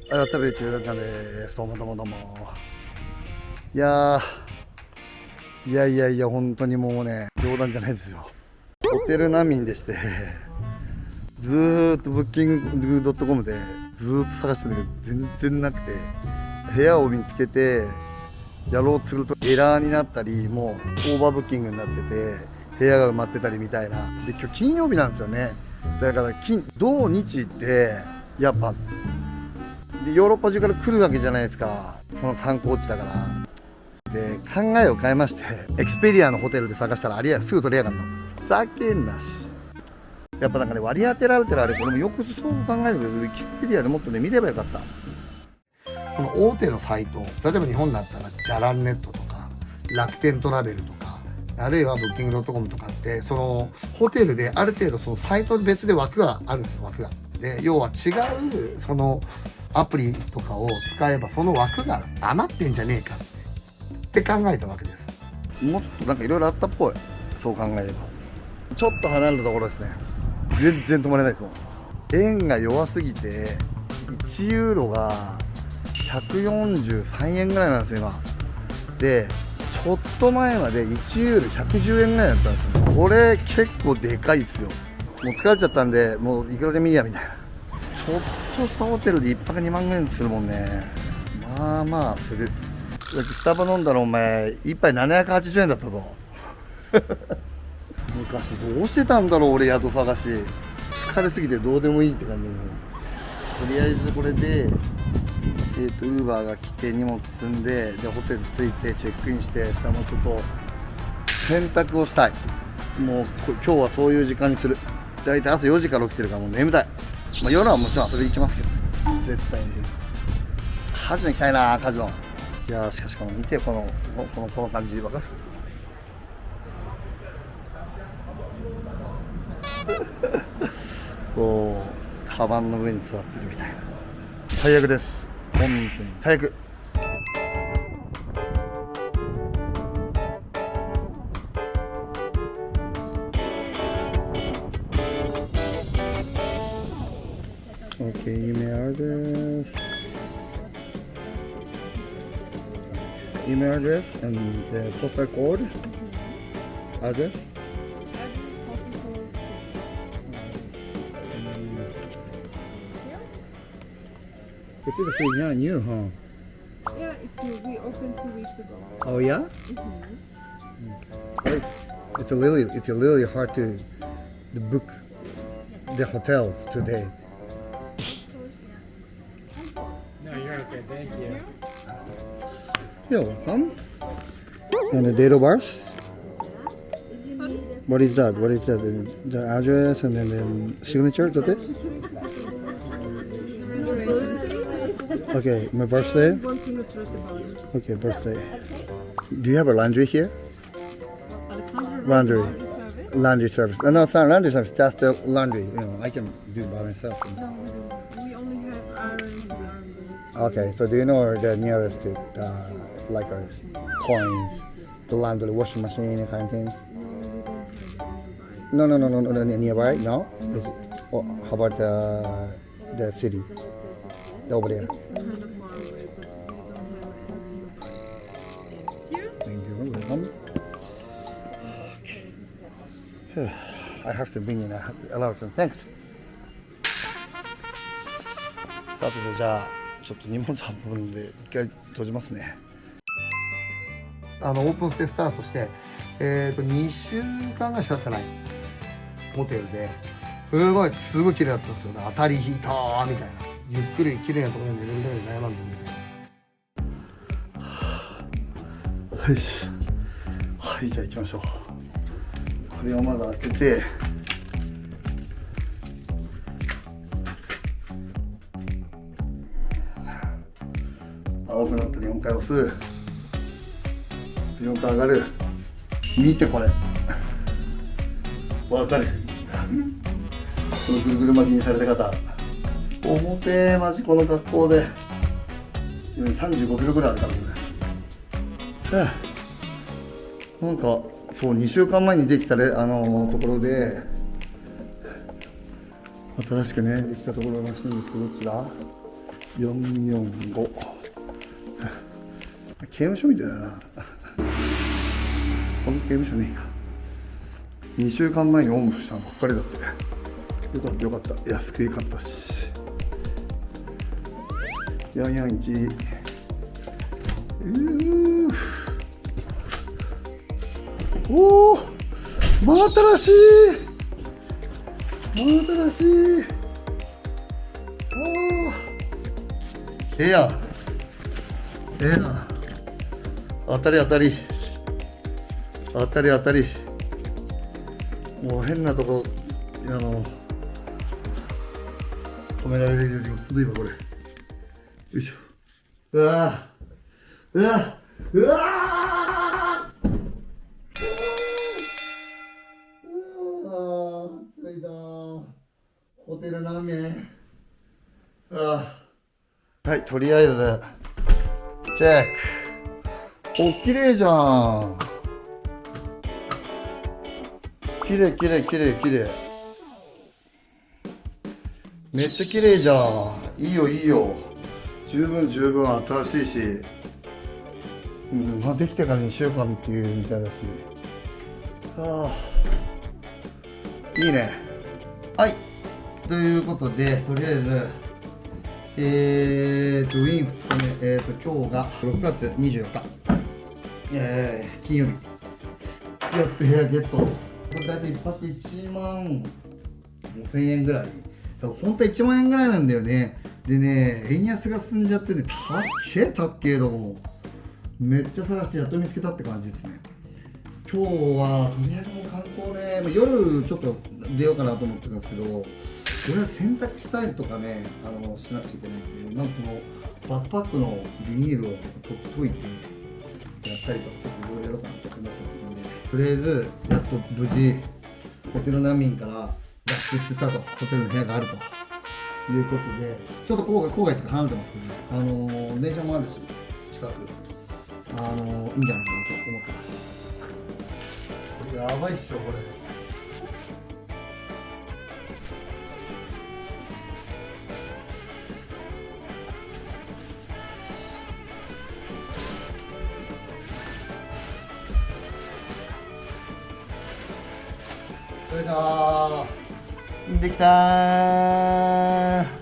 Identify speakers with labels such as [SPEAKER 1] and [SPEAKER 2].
[SPEAKER 1] 改めてちゃんです。どうもどうもどうも。いや本当にもうね、冗談じゃないですよ。ホテル難民でして、ずーっとブッキングドットコムでずーっと探してるんだけど、全然なくて、部屋を見つけて、やろうとするとエラーになったり、もうオーバーブッキングになってて、部屋が埋まってたりみたいな。で、今日金曜日なんですよね。だから土日って、やっぱ、でヨーロッパ中から来るわけじゃないですか、この観光地だから。で考えを変えまして、エクスペディアのホテルで探したらありゃすぐ取りやがんの。ふざけんなし。やっぱなんかね、割り当てられてるあれ、これもよくそう考えるけど、エクスペディアでもっとね見ればよかった。この大手のサイト、例えば日本だったらじゃらんネットとか楽天トラベルとか、あるいはブッキングドットコムとかって、そのホテルである程度そのサイト別で枠があるんですよ。枠がで、要は違うそのアプリとかを使えばその枠が余ってんじゃねえかって考えたわけです。もっとなんかいろいろあったっぽい。そう考えればちょっと離れたところですね。全然止まれないですもん。円が弱すぎて1ユーロが143円ぐらいなんですよ今で。ちょっと前まで1ユーロ110円ぐらいだったんですよ。これ結構でかいですよ。もう疲れちゃったんで、もういくらでもいいやみたいな。ちょっとしたホテルで1泊2万円するもんね。まあまあする。スタバ飲んだらお前1杯780円だったぞ。昔どうしてたんだろう俺、宿探し。疲れすぎてどうでもいいって感じ。とりあえずこれでウーバーが来て荷物積んで、ホテル着いてチェックインして、下もちょっと洗濯をしたい。もう今日はそういう時間にする。大体朝4時から起きてるからもう眠たい。まあ、夜はもちろん遊びに行きますけど、絶対に。カジノ行きたいな、カジノ。いやしかしこの見て、この感じわかる？こうカバンの上に座ってるみたいな。最悪です、本当に最悪。Okay, email address, and the postal code, address. This is a pretty new, huh?
[SPEAKER 2] Yeah, it's new. We opened 2 weeks ago.
[SPEAKER 1] Oh yeah? Wait, it's a little hard to book the hotels today.
[SPEAKER 3] No, you're okay. Thank you.
[SPEAKER 1] You're welcome. And the date of birth? What is that? The address and then the signature, that's it? Okay, my birthday?
[SPEAKER 2] One signature at the bottom.
[SPEAKER 1] Okay, birthday. Do you have a laundry here?
[SPEAKER 2] Alessandro
[SPEAKER 1] Laundry.
[SPEAKER 2] service?
[SPEAKER 1] Laundry service. No, it's not laundry service, just the laundry. You know, I can do it by myself.
[SPEAKER 2] No, we don't. We only have irons and iron boots.
[SPEAKER 1] Okay, so do you know the nearest to coins, the laundry washing machine kind of things?
[SPEAKER 2] No, we don't have
[SPEAKER 1] No, nearby? No? Is it, or how about the city? Over there.
[SPEAKER 2] It's kind of far away, but we don't have it here.
[SPEAKER 1] Thank you. Welcome. Okay. I have to bring in a lot of things. Thanks. さてじゃあちょっと荷物運ぶんで一回閉じますね。オープンしてスタートして2週間ぐらいしか経ってないホテルで、すごい綺麗だったんですよね。当たり引いたーみたいな、ゆっくり綺麗なところに寝るみたいな悩まんでみたいな。はい、じゃあ行きましょう。これをまだ開けて、青くなったら4回押す。4回上がる。見てこれ。わかる？このぐるぐる巻きにされた方。表マジこの格好で35キロぐらいあるからね。なんかそう2週間前にできたところで新しくねできたところらしいんですけど、どっちだ？ 445刑務所みたいだなこの刑務所ねえか。2週間前にオープンしたばっかりだって。よかったよかった、安く買ったし。441おお真新しい真新しい。おおええやんええやん。当たり当たり当たり当たり。もう変なとこ止められるよりよっぽどいいわこれ。よいしょ。うわうわうわ着いた。ホテル何名。はい、とりあえずチェック。お、綺麗じゃん。綺麗綺麗綺麗綺麗。めっちゃ綺麗じゃん。いいよいいよ。十分十分新しいし、まあできてから2週間っていうみたいだし。いいね。はい。ということで、とりあえず、ウィーン2日目、今日が6月24日、金曜日。やっと部屋ゲット。これ大体一泊1万5000円ぐらい。本当は1万円ぐらいなんだよね。でね、円安が進んじゃってね、たっけえども、めっちゃ探してやっと見つけたって感じですね。今日はとりあえずもう観光ね、夜ちょっと出ようかなと思ってるんですけど、俺は洗濯したりとかね、しなくちゃいけないんで、まずこのバックパックのビニールを解いてやったりとか、ちょっといろいろやろうかなと思ってますんで、とりあえずやっと無事ホテル難民から脱出したと、ホテルの部屋があるということで、ちょっと郊外とか離れてますけどね、電車もあるし近く、いいんじゃないかなと思ってます。これやばいっしょこれ。よいしょー、できたー。